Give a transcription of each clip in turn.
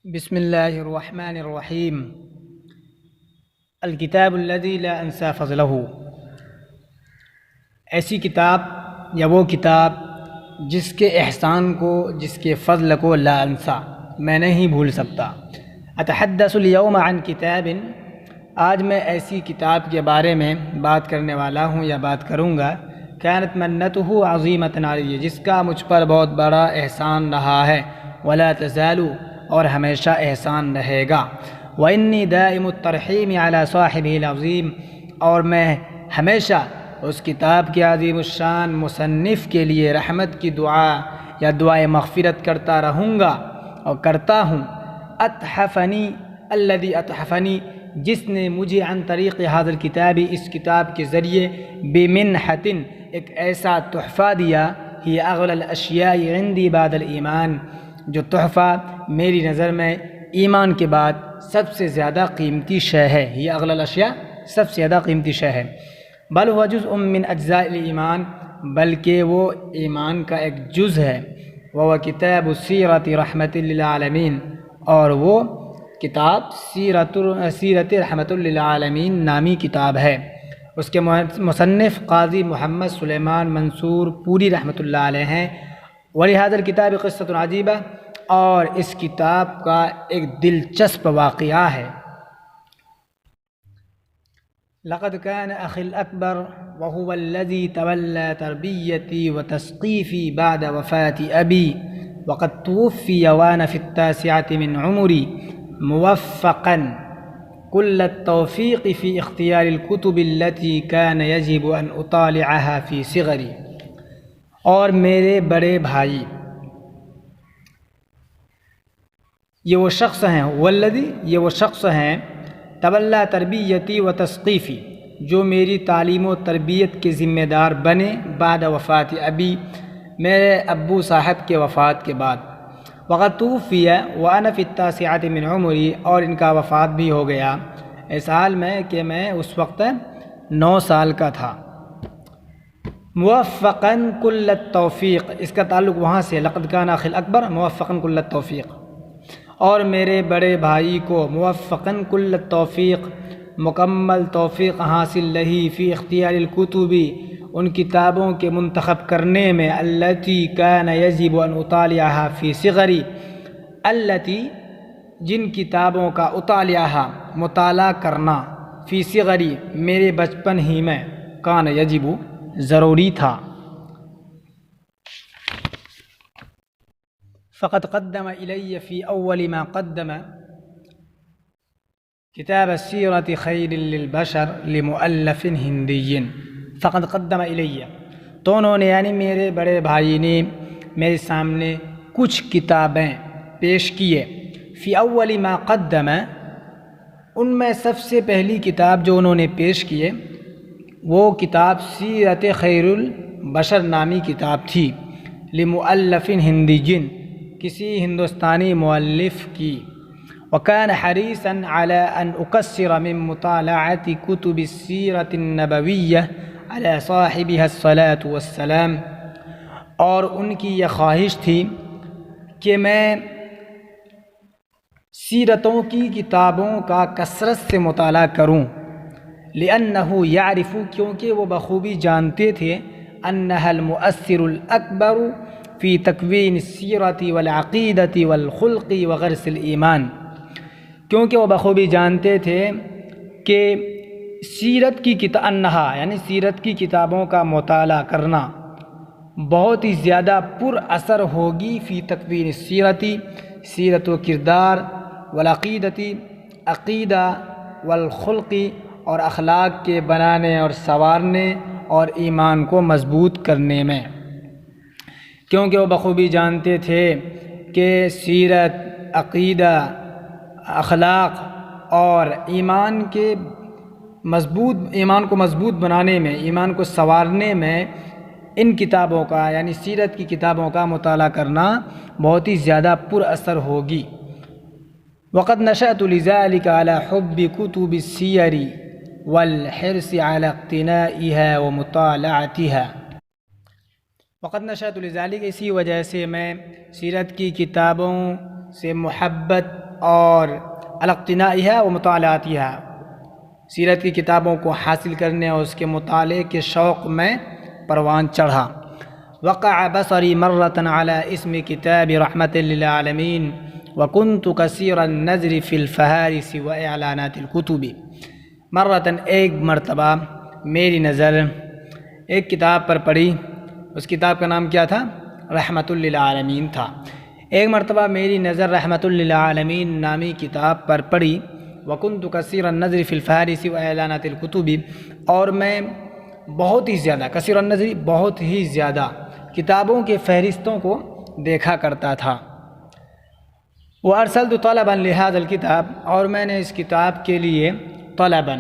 بسم اللہ الرحمن الرحیم۔ الکتاب الذی لا انسى فضلہ، ایسی کتاب یا وہ کتاب جس کے احسان کو، جس کے فضل کو لا انسى، میں نہیں بھول سکتا۔ اتحدث اليوم عن کتاب، آج میں ایسی کتاب کے بارے میں بات کرنے والا ہوں یا بات کروں گا، كانت منته عظیمة علی، جس کا مجھ پر بہت بڑا احسان رہا ہے، ولا تزال، اور ہمیشہ احسان رہے گا۔ وإنی دائم الترحیم علی صاحبہ العظیم، اور میں ہمیشہ اس کتاب کے عظیم الشان مصنف کے لیے رحمت کی دعا یا دعائے مغفرت کرتا رہوں گا اور کرتا ہوں۔ اتحفنی الذی اتحفنی، جس نے مجھے عن طریق حاضر کتابی، اس کتاب کے ذریعے، بمنحۃ، ایک ایسا تحفہ دیا، ہی اغلی الاشیاء عندی بعد الایمان، جو تحفہ میری نظر میں ایمان کے بعد سب سے زیادہ قیمتی شے ہے۔ یہ اغلی الاشیاء، سب سے زیادہ قیمتی شے ہے۔ بل هو جزء من اجزاء الایمان، بلکہ وہ ایمان کا ایک جز ہے۔ وہ کتاب سیرت رحمت للعالمین، اور وہ کتاب سیرت رحمت للعالمین نامی کتاب ہے۔ اس کے مصنف قاضی محمد سلیمان منصور پوری رحمۃ اللہ علیہ ہیں۔ ولہذا الکتاب قصۃ عجیبہ، اور اس کتاب کا ایک دلچسپ واقعہ ہے۔ لقد كان أخي الأكبر وهو الذي تولى تربيتي وتثقيفي بعد وفاة أبي، وقد توفي وأنا في 9 من عمري، موفقا كل التوفيق في اختيار الكتب التي كان يجب أن أطالعها في صغري۔ اور میرے بڑے بھائی، یہ وہ شخص ہیں، والذی، یہ وہ شخص ہیں، تولا تربیتی و تثقیفی، جو میری تعلیم و تربیت کے ذمہ دار بنے، بعد وفات ابی، میرے ابو صاحب کے وفات کے بعد، وقد توفی وانا فی 9 من عمری، اور ان کا وفات بھی ہو گیا اس حال میں کہ میں اس وقت 9 سال کا تھا۔ موفقا کل التوفیق، اس کا تعلق وہاں سے، لقد کان اخی الاکبر موفقا کل التوفیق، اور میرے بڑے بھائی کو موفقا کل التوفیق، مکمل توفیق حاصل رہی، فی اختیار الکتب، ان کتابوں کے منتخب کرنے میں، التی کان یجب ان اطالعها فی صغری، التی، جن کتابوں کا اطالعها، مطالعہ کرنا، فی صغری، میرے بچپن ہی میں، کان یجب، ضروری تھا۔ فقد قدم الی فی اول ما قدم کتاب السیرۃ خیر للبشر لمؤلف ہندی، فقد قدم الی، تو انہوں نے، یعنی میرے بڑے بھائی نے میرے سامنے کچھ کتابیں پیش کیے، فی اول ما قدم، ان میں سب سے پہلی کتاب جو انہوں نے پیش کیے وہ کتاب سیرت خیر البشر نامی کتاب تھی، لمؤلف ہندی، کسی ہندوستانی مؤلف کی۔ وكان حريصا على أن أكثر من مطالعة كتب السيرة النبوية على صاحبها الصلاة والسلام، اور ان کی یہ خواہش تھی کہ میں سیرتوں کی کتابوں کا کثرت سے مطالعہ کروں، لأنه يعرف، کیونکہ وہ بخوبی جانتے تھے، أنها المؤثر الأكبر في تكوين السيرة والعقيدة والخلق وغرس الإيمان، کیونکہ وہ بخوبی جانتے تھے کہ سیرت کی انہا، یعنی سیرت کی کتابوں کا مطالعہ کرنا بہت ہی زیادہ پر اثر ہوگی، فی تکوین السیرتی، سیرت و کردار، والعقیدتی، عقیدہ، والخلقی، اور اخلاق کے بنانے اور سنوارنے اور ایمان کو مضبوط کرنے میں، کیونکہ وہ بخوبی جانتے تھے کہ سیرت، عقیدہ، اخلاق اور ایمان کو مضبوط بنانے میں، ایمان کو سنوارنے میں ان کتابوں کا، یعنی سیرت کی کتابوں کا مطالعہ کرنا بہت ہی زیادہ پر اثر ہوگی۔ وقد نشأت لذلك على حب كتب السیر والحرص على اقتنائها ومطالعتها، وقد نشأت لذلك، اسی وجہ سے میں سیرت کی کتابوں سے محبت اور الاقتنائها و مطالعاتها، سیرت کی کتابوں کو حاصل کرنے اور اس کے مطالعے کے شوق میں پروان چڑھا۔ وقع بصری مرۃ علی اسم کتاب رحمۃ للعالمین وکنت کثیر النظر فی الفہارس و اعلانات الکتب۔ مرۃ ایک مرتبہ میری نظر ایک کتاب پر پڑی، اس کتاب کا نام کیا تھا؟ رحمۃ للعالمین تھا۔ ایک مرتبہ میری نظر رحمۃ للعالمین نامی کتاب پر پڑی، وکنت کثیر النظر فی الفہارس و اعلانات الکتب، اور میں بہت ہی زیادہ، کثیر النظر بہت ہی زیادہ کتابوں کے فہرستوں کو دیکھا کرتا تھا۔ وارسلت طلبا لهذا الکتاب، اور میں نے اس کتاب کے لیے طلبا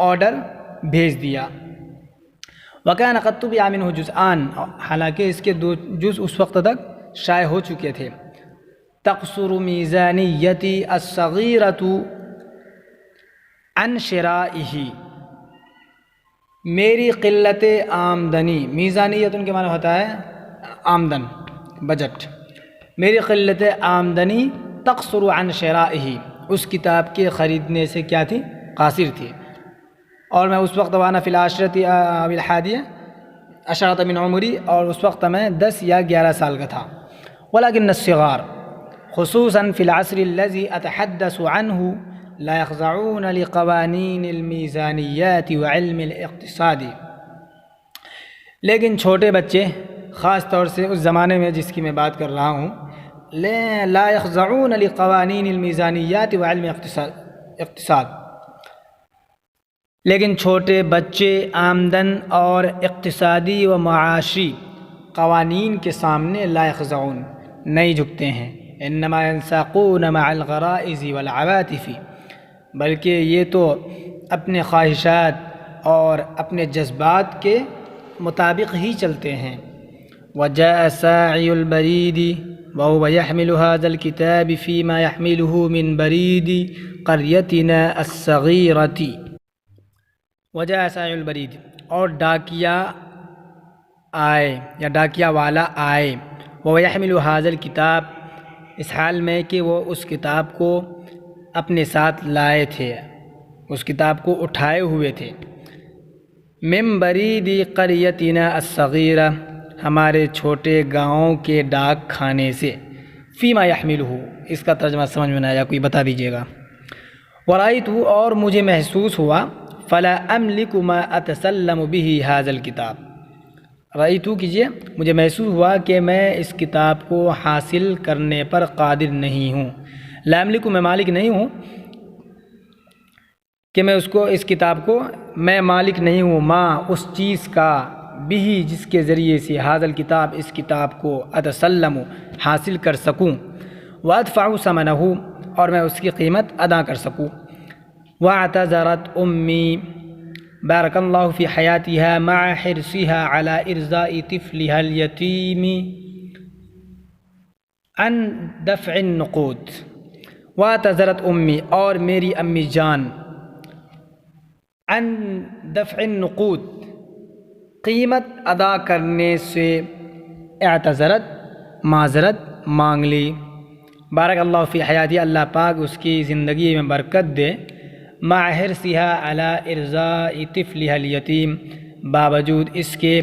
آرڈر بھیج دیا۔ وکان قد طبع منه جزءان، حالانکہ اس کے 2 جز اس وقت تک شائع ہو چکے تھے۔ تقصر میزانیتی الصغیرۃ عن شرائه، میری قلت آمدنی، میزانیت ان کے معنی ہوتا ہے آمدن، بجٹ، میری قلت آمدنی تقصر عن شرائه، اس کتاب کے خریدنے سے کیا تھی؟ قاصر تھی۔ اور میں اس وقت وانا فی العاشرۃ او الحادیہ عشرۃ من عمری، اور اس وقت میں 10 یا 11 سال کا تھا۔ ولكن الصغار خصوصا في العصر الذي اتحدث عنه لا يخضعون لقوانین المیزانیات وعلم الاقتصاد، لیکن چھوٹے بچے خاص طور سے اس زمانے میں جس کی میں بات کر رہا ہوں، لا يخضعون لقوانین المیزانیات وعلم اقتصاد، لیکن چھوٹے بچے آمدن اور اقتصادی و معاشی قوانین کے سامنے لا يخضعون، نہیں جھکتے ہیں۔ انما ينساقون مع الغرائز والعواطف، بلکہ یہ تو اپنے خواہشات اور اپنے جذبات کے مطابق ہی چلتے ہیں۔ وجاء ساعی البرید وهو يحمل هذا الكتاب فيما يحمله من برید قريتنا الصغيرة۔ وجاء ساعی البرید، اور ڈاکیا آئے یا ڈاکیا والا آئے، وهو يحمل هذا الكتاب، اس حال میں کہ وہ اس کتاب کو اپنے ساتھ لائے تھے، اس کتاب کو اٹھائے ہوئے تھے۔ من برید قریتنا الصغیرہ، ہمارے چھوٹے گاؤں کے ڈاک کھانے سے۔ فیما یحملہ، اس کا ترجمہ سمجھ میں نہ آیا کوئی بتا دیجیے گا۔ ورأیت، اور مجھے محسوس ہوا، فلا املک ما اتسلم به هذا الکتاب، رأیت کیجیے، مجھے محسوس ہوا کہ میں اس کتاب کو حاصل کرنے پر قادر نہیں ہوں۔ لا املک، میں مالک نہیں ہوں کہ میں اس کتاب کو میں مالک نہیں ہوں، ماں اس چیز کا، بھی جس کے ذریعے سے ھذا الکتاب، اس کتاب کو، اتسلم حاصل کر سکوں، وادفع ثمنہ، اور میں اس کی قیمت ادا کر سکوں۔ واعتذرت امی بارک اللہ فی حیاتها مع حرصها على ارضاء طفلها الیتیم عن دفع النقود۔ واعتذرت امی، اور میری امی جان، عن دفع النقود، قیمت ادا کرنے سے، اعتذرت معذرت مانگ لی۔ بارک اللہ فی حیاتی، اللہ پاک اس کی زندگی میں برکت دے، مع حرصها علی ارضاء طفلها الیتیم، باوجود اس کے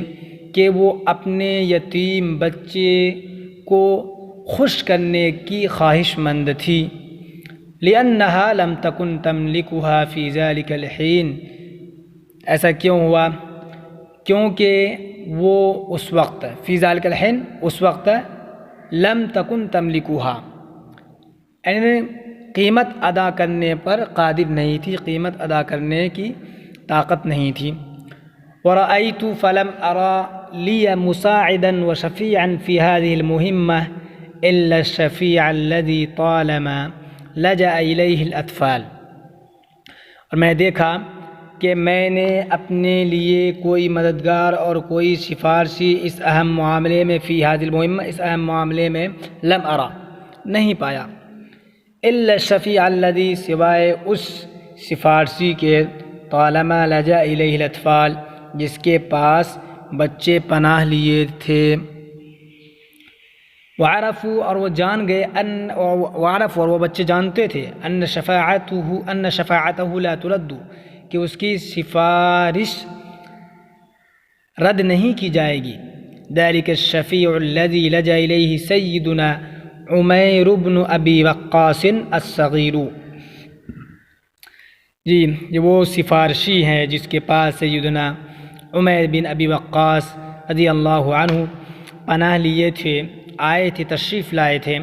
کہ وہ اپنے یتیم بچے کو خوش کرنے کی خواہش مند تھی۔ لأنها لم تکن تملکها فی ذلک الحین، ایسا کیوں ہوا؟ کیونکہ وہ اس وقت، فی ذلک الحین، اس وقت، لم تکن تملکها، یعنی قیمت ادا کرنے پر قادر نہیں تھی، قیمت ادا کرنے کی طاقت نہیں تھی۔ ورأیت فلم ارى لی مساعدا وشفیعا فی هذه المہمة الا الشفیع الذي طالما لجأ الیہ الاطفال، اور میں دیکھا کہ میں نے اپنے لیے کوئی مددگار اور کوئی سفارشی اس اہم معاملے میں، فی هذه المہمة، اس اہم معاملے میں، لم ارى، نہیں پایا، الا الشفیع الذی، سوائے اس سفارشی کے، طالما لجأ الیہ الاطفال، جس کے پاس بچے پناہ لیے تھے۔ وعرفوا اور وہ جان گئے وعرفوا اور وہ بچے جانتے تھے ان شفاعتہ لا ترد کہ اس کی سفارش رد نہیں کی جائے گی. ذلك الشفیع الذی لجأ الیہ سیدنا عمیر بن ابی وقاص الصغیر. جی یہ وہ سفارشی ہیں جس کے پاس سیدنا عمیر بن ابی وقاص رضی اللہ عنہ پناہ لیے تھے، آئے تھے، تشریف لائے تھے.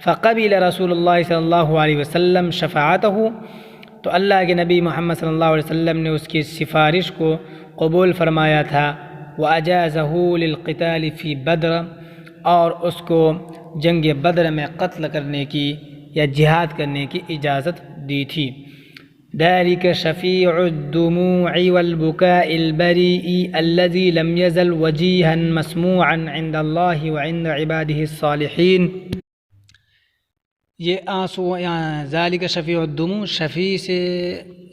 فقبل رسول اللہ صلی اللہ علیہ وسلم شفاعتہ، تو اللہ کے نبی محمد صلی اللہ علیہ وسلم نے اس کی سفارش کو قبول فرمایا تھا. وَأَجَازَهُ لِلْقِتَالِ فِي بدر، اور اس کو جنگ بدر میں قتل کرنے کی یا جہاد کرنے کی اجازت دی تھی. ذلك شفيع الدموع والبكاء البريء الذي لم يزل وجيها مسموعا عند الله وعند عباده الصالحين. یہ آنسو یہاں ذالک شفیع الدموع، شفیع سے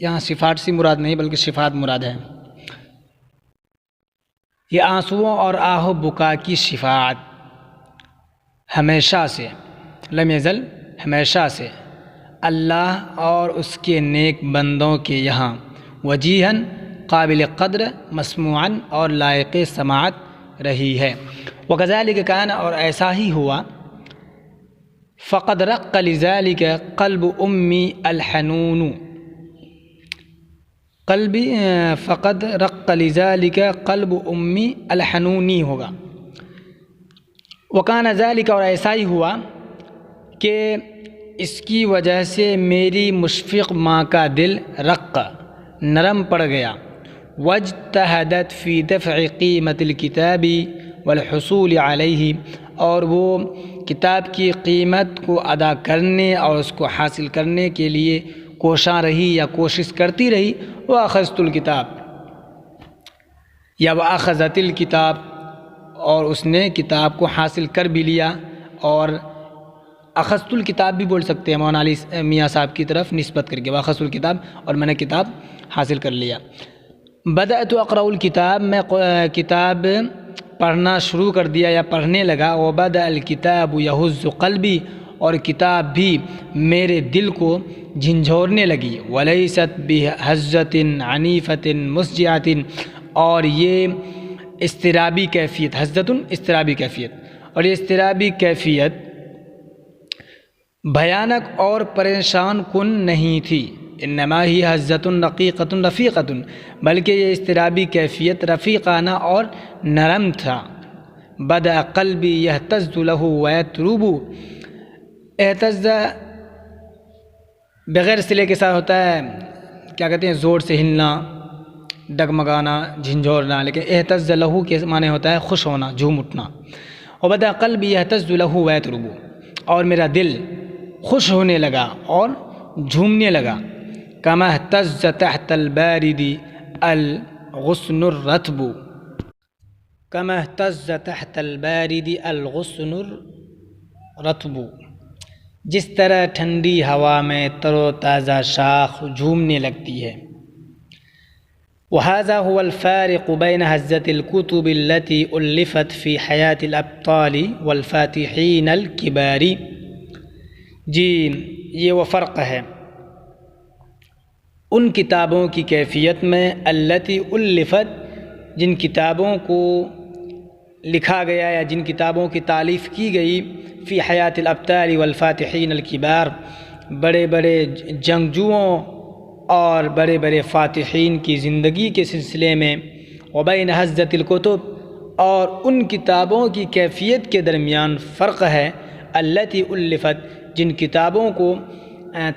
یہاں صفات سے مراد نہیں بلکہ صفات مراد ہے. یہ آنسوؤں اور آہ و بکا کی شفاعت ہمیشہ سے، لم یزل ہمیشہ سے، اللہ اور اس کے نیک بندوں کے یہاں وجیہن قابل قدر، مسموعاً اور لائق سماعت رہی ہے. وکذالک کان، اور ایسا ہی ہوا. فقد رق لذالک قلب امی الحنون، فقد رق لذالک قلب امی الحنونی ہوگا. وکان ذالک، اور ایسا ہی ہوا کہ اس کی وجہ سے میری مشفق ماں کا دل رق، نرم پڑ گیا. واجتہدت فی دفع قیمت الکتاب والحصول علیہ، اور وہ کتاب کی قیمت کو ادا کرنے اور اس کو حاصل کرنے کے لیے کوشاں رہی یا کوشش کرتی رہی. وَأَخَذْتُ الْكِتاب، یا وَأَخَذَتِ الْكِتاب، اور اس نے کتاب کو حاصل کر بھی لیا. اور اخذت الکتاب بھی بول سکتے ہیں مولانا علی میاں صاحب کی طرف نسبت کر کے، واخذت الکتاب، اور میں نے کتاب حاصل کر لیا. بدأت اقرأ الکتاب، میں کتاب پڑھنا شروع کر دیا یا پڑھنے لگا. وبدأ الکتاب یہز قلبی، اور کتاب بھی میرے دل کو جھنجھوڑنے لگی. ولیست بحزۃ عنیفۃ مسجعۃ، اور یہ اضطرابی کیفیت، حزۃ اضطرابی کیفیت، اور یہ اضطرابی کیفیت بھیانک اور پریشان کن نہیں تھی. انما ہی حزۃ رقیقۃ رفیقۃ، بلکہ یہ اضطرابی کیفیت رفیقانہ اور نرم تھا. بدأ قلبی یہتز لہ ویترب، اہتز بغیر صلے کے ساتھ ہوتا ہے، کیا کہتے ہیں، زور سے ہلنا، ڈگمگانا، جھنجھوڑنا، لیکن اہتز لہ کے معنی ہوتا ہے خوش ہونا، جھوم اٹھنا. وبدأ قلبی یہتز لہ ویترب، اور میرا دل خوش ہونے لگا اور جھومنے لگا. کما اہتز تحت البارد الغصن الرطب، کما اہتز تحت البارد الغصن الرطب، جس طرح ٹھنڈی ہوا میں تر و تازہ شاخ جھومنے لگتی ہے. وهذا هو الفارق بين هزة الكتب التي ألفت في حياة الأبطال والفاتحين الكبار. جی یہ وہ فرق ہے ان کتابوں کی کیفیت میں، التی الفت، جن کتابوں کو لکھا گیا یا جن کتابوں کی تالیف کی گئی، فی حیات الابطال والفاتحین الکبار، بڑے بڑے جنگجوؤں اور بڑے بڑے فاتحین کی زندگی کے سلسلے میں. وبین حزۃ الکتب، اور ان کتابوں کی کیفیت کے درمیان فرق ہے، التی الفت، جن کتابوں کو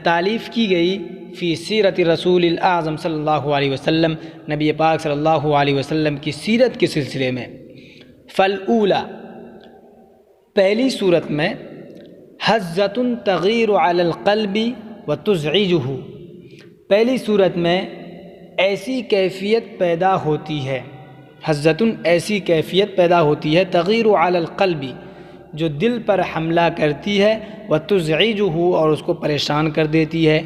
تالیف کی گئی، فی سیرت رسول الاعظم صلی اللہ علیہ وسلم، نبی پاک صلی اللہ علیہ وسلم کی سیرت کے سلسلے میں. فالاولی، پہلی صورت میں، حزۃ تغیر علی القلب وتزعجہ، پہلی صورت میں ایسی کیفیت پیدا ہوتی ہے، حزۃ ایسی کیفیت پیدا ہوتی ہے، تغیر علی القلب، جو دل پر حملہ کرتی ہے، وتزعجہ، اور اس کو پریشان کر دیتی ہے.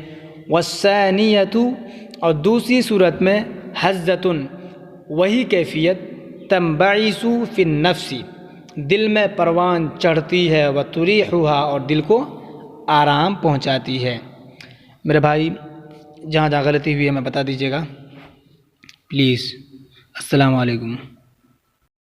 والثانیۃ، اور دوسری صورت میں، حزۃ وہی کیفیت، تنبعث فی النفس، دل میں پروان چڑھتی ہے، و تریحھا، اور دل کو آرام پہنچاتی ہے۔ میرے بھائی جہاں جہاں غلطی ہوئی ہے میں بتا دیجیے گا پلیز۔ السلام علیکم۔